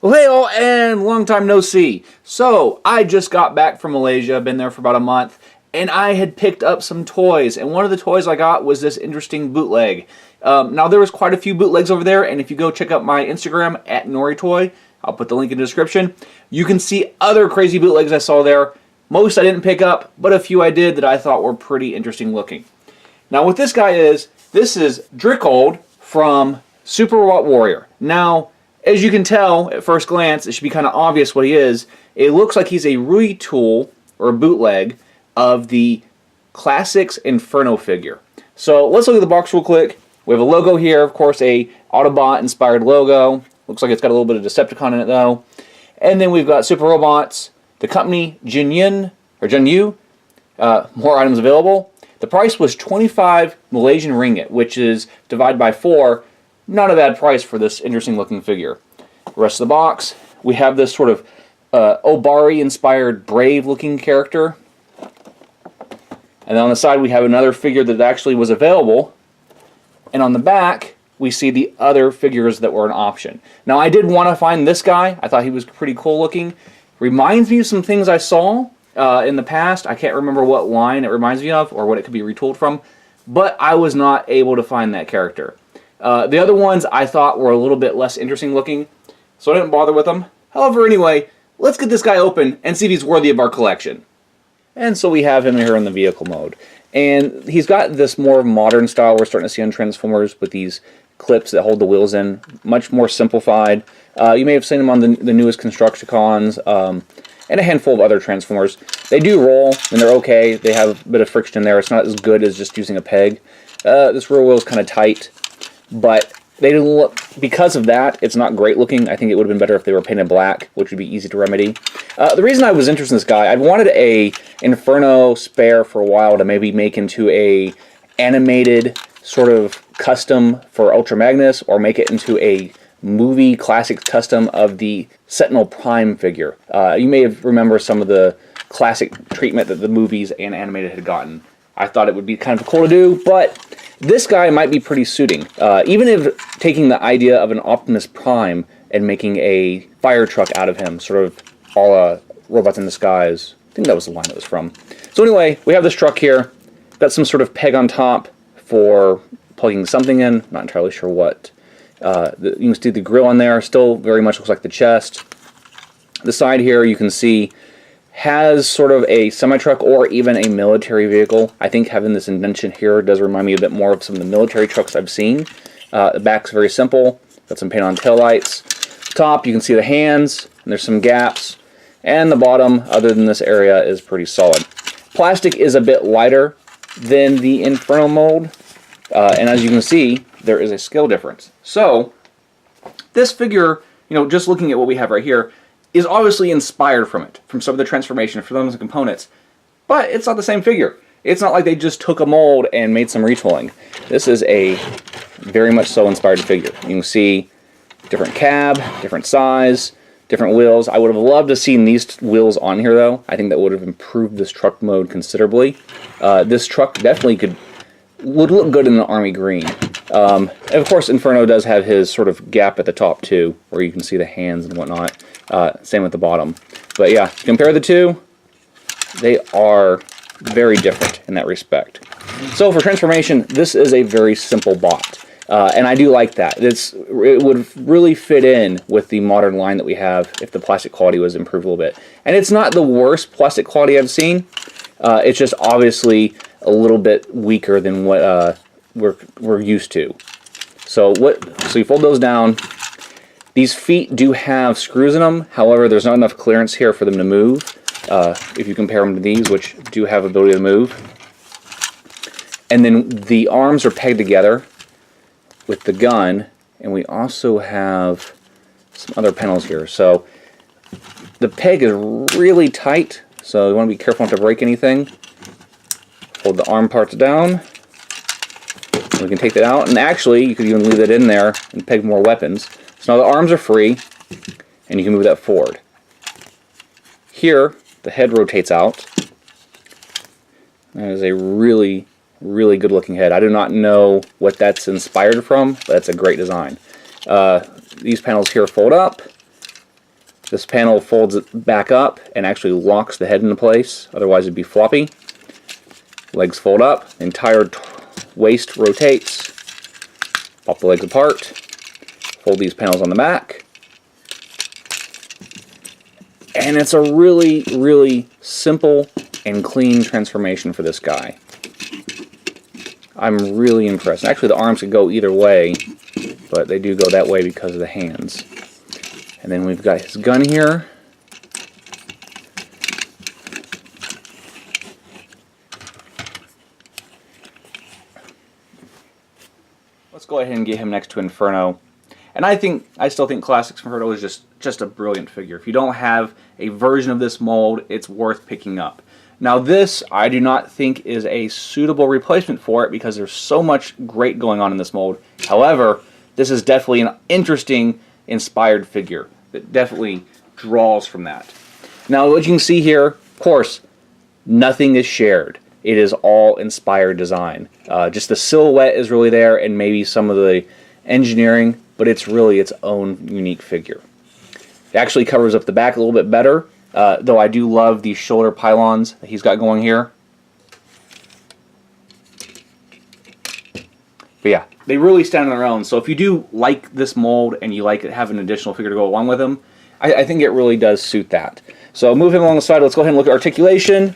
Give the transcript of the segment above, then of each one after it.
Well, hey all, and long time no see. So, I just got back from Malaysia, been there for about a month, and I had picked up some toys, and one of the toys I got was this interesting bootleg. Now, there was quite a few bootlegs over there, and if you go check out my Instagram, @NoriToy, I'll put the link in the description, you can see other crazy bootlegs I saw there. Most I didn't pick up, but a few I did that I thought were pretty interesting looking. Now, what this guy is, this is Drikold from Super Robot Warrior. Now, as you can tell at first glance, it should be kind of obvious what he is. It looks like he's a retool or a bootleg of the Classics Inferno figure. So let's look at the box real quick. We have a logo here, of course, a Autobot inspired logo. Looks like it's got a little bit of Decepticon in it though. And then we've got Super Robots, the company Jinyun or Junyu. More items available. The price was 25 Malaysian ringgit, which is divided by 4. Not a bad price for this interesting looking figure. The rest of the box, we have this sort of Obari inspired brave looking character. And then on the side we have another figure that actually was available. And on the back we see the other figures that were an option. Now I did want to find this guy. I thought he was pretty cool looking. Reminds me of some things I saw in the past. I can't remember what line it reminds me of or what it could be retooled from. But I was not able to find that character. The other ones I thought were a little bit less interesting looking, so I didn't bother with them. However, anyway, let's get this guy open and see if he's worthy of our collection. And so we have him here in the vehicle mode. And he's got this more modern style we're starting to see on Transformers with these clips that hold the wheels in, much more simplified. You may have seen him on the newest Constructicons and a handful of other Transformers. They do roll, and they're okay. They have a bit of friction there. It's not as good as just using a peg. This rear wheel is kind of tight. But they didn't look, because of that, it's not great looking. I think it would have been better if they were painted black, which would be easy to remedy. The reason I was interested in this guy, I'd wanted a Inferno spare for a while to maybe make into a animated sort of custom for Ultra Magnus, or make it into a movie classic custom of the Sentinel Prime figure. You may remember some of the classic treatment that the movies and animated had gotten. I thought it would be kind of cool to do, but this guy might be pretty suiting. Even if taking the idea of an Optimus Prime and making a fire truck out of him, sort of a la Robots in Disguise. I think that was the line it was from. So anyway, we have this truck here. Got some sort of peg on top for plugging something in. Not entirely sure what. You can see the grill on there. Still very much looks like the chest. The side here you can see has sort of a semi-truck or even a military vehicle. I think having this indentation here does remind me a bit more of some of the military trucks I've seen. The back's very simple. Got some paint on taillights. Top, you can see the hands, and there's some gaps. And the bottom, other than this area, is pretty solid. Plastic is a bit lighter than the Inferno mold. And as you can see, there is a scale difference. So, this figure, you know, just looking at what we have right here, is obviously inspired from it, from some of the transformation, from some of the components. But it's not the same figure. It's not like they just took a mold and made some retooling. This is a very much so inspired figure. You can see different cab, different size, different wheels. I would have loved to have seen these wheels on here though. I think that would have improved this truck mode considerably. This truck definitely would look good in the army green. And of course Inferno does have his sort of gap at the top too, where you can see the hands and whatnot. Same with the bottom. But yeah, compare the two, they are very different in that respect. So for transformation, this is a very simple bot. And I do like that. It would really fit in with the modern line that we have if the plastic quality was improved a little bit. And it's not the worst plastic quality I've seen. It's just obviously a little bit weaker than what we're used to. So you fold those down. These feet do have screws in them. However, there's not enough clearance here for them to move. If you compare them to these, which do have ability to move. And then the arms are pegged together with the gun, and we also have some other panels here. So the peg is really tight, so you want to be careful not to break anything. Hold the arm parts down. We can take that out, and actually you could even leave it in there and peg more weapons. So now the arms are free, and and you can move that forward. Here, the head rotates out. That is a really, really good looking head. I do not know what that's inspired from, but that's a great design. These panels here fold up. This panel folds it back up and actually locks the head into place, otherwise it'd be floppy. Legs fold up, the entire waist rotates. Pop the legs apart, fold these panels on the back. And it's a really, really simple and clean transformation for this guy. I'm really impressed. Actually, the arms could go either way, but they do go that way because of the hands. And then we've got his gun here. Let's go ahead and get him next to Inferno. And I still think Classics Inferno is just a brilliant figure. If you don't have a version of this mold, it's worth picking up. Now this, I do not think is a suitable replacement for it because there's so much great going on in this mold. However, this is definitely an interesting, inspired figure that definitely draws from that. Now what you can see here, of course, nothing is shared. It is all inspired design. Just the silhouette is really there and maybe some of the engineering, but it's really its own unique figure. It actually covers up the back a little bit better, though I do love these shoulder pylons that he's got going here. But yeah, they really stand on their own. So if you do like this mold and you like it, have an additional figure to go along with him, I think it really does suit that. So move him along the side. Let's go ahead and look at articulation.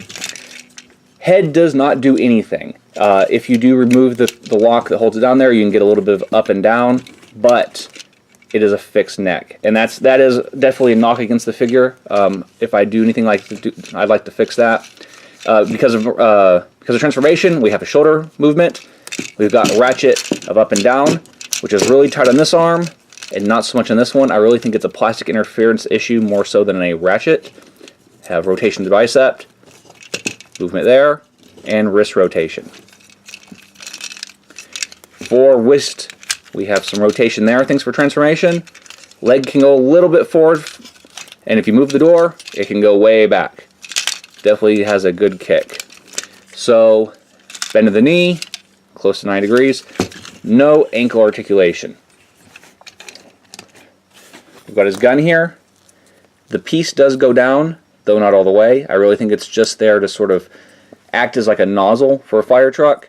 Head does not do anything. If you do remove the lock that holds it down there, you can get a little bit of up and down, but it is a fixed neck, and that is definitely a knock against the figure. If I do anything I'd like to fix that. Because of transformation, we have a shoulder movement. We've got a ratchet of up and down, which is really tight on this arm, and not so much on this one. I really think it's a plastic interference issue more so than a ratchet. Have rotation of the bicep, movement there, and wrist rotation. For wrist, we have some rotation there. Thanks for transformation. Leg can go a little bit forward, and if you move the door, it can go way back. Definitely has a good kick. So, bend of the knee, close to 90 degrees. No ankle articulation. We've got his gun here. The piece does go down, though not all the way. I really think it's just there to sort of act as like a nozzle for a fire truck.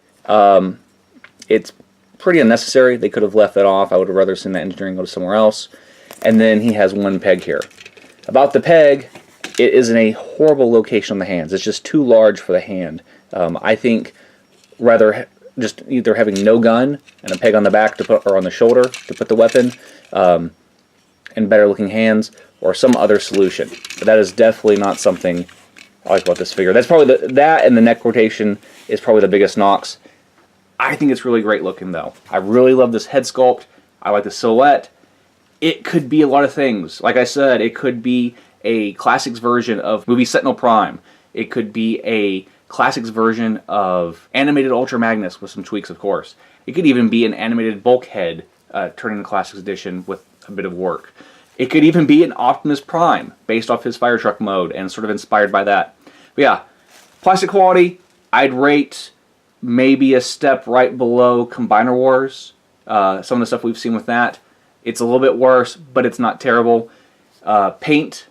It's pretty unnecessary. They could have left that off. I would have rather seen that engineering go to somewhere else. And then he has one peg here. About the peg, it is in a horrible location on the hands. It's just too large for the hand. I think rather just either having no gun and a peg on the back to put, or on the shoulder to put the weapon, and better looking hands, or some other solution. But that is definitely not something I like about this figure. That's probably that and the neck rotation is probably the biggest knocks. I think it's really great looking though. I really love this head sculpt. I like the silhouette. It could be a lot of things. Like I said, it could be a classics version of movie Sentinel Prime. It could be a classics version of animated Ultra Magnus with some tweaks, of course. It could even be an animated Bulkhead turning the classics edition with a bit of work. It could even be an Optimus Prime based off his fire truck mode and sort of inspired by that. But yeah, plastic quality, I'd rate maybe a step right below Combiner Wars. Some of the stuff we've seen with that. It's a little bit worse, but it's not terrible. Paint's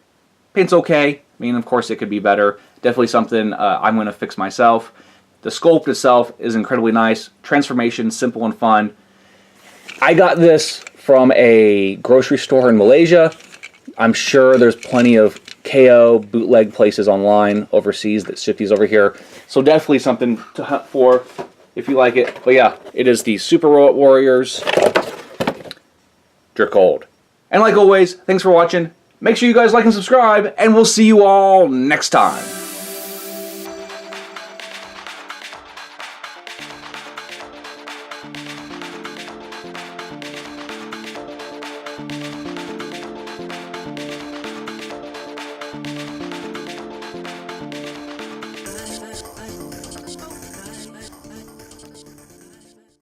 okay. I mean, of course, it could be better. Definitely something I'm going to fix myself. The sculpt itself is incredibly nice. Transformation, simple and fun. I got this from a grocery store in Malaysia. I'm sure there's plenty of KO bootleg places online overseas that ship these over here. So definitely something to hunt for if you like it. But yeah, it is the Super Robot Warriors Drikold. And like always, thanks for watching. Make sure you guys like and subscribe, and we'll see you all next time.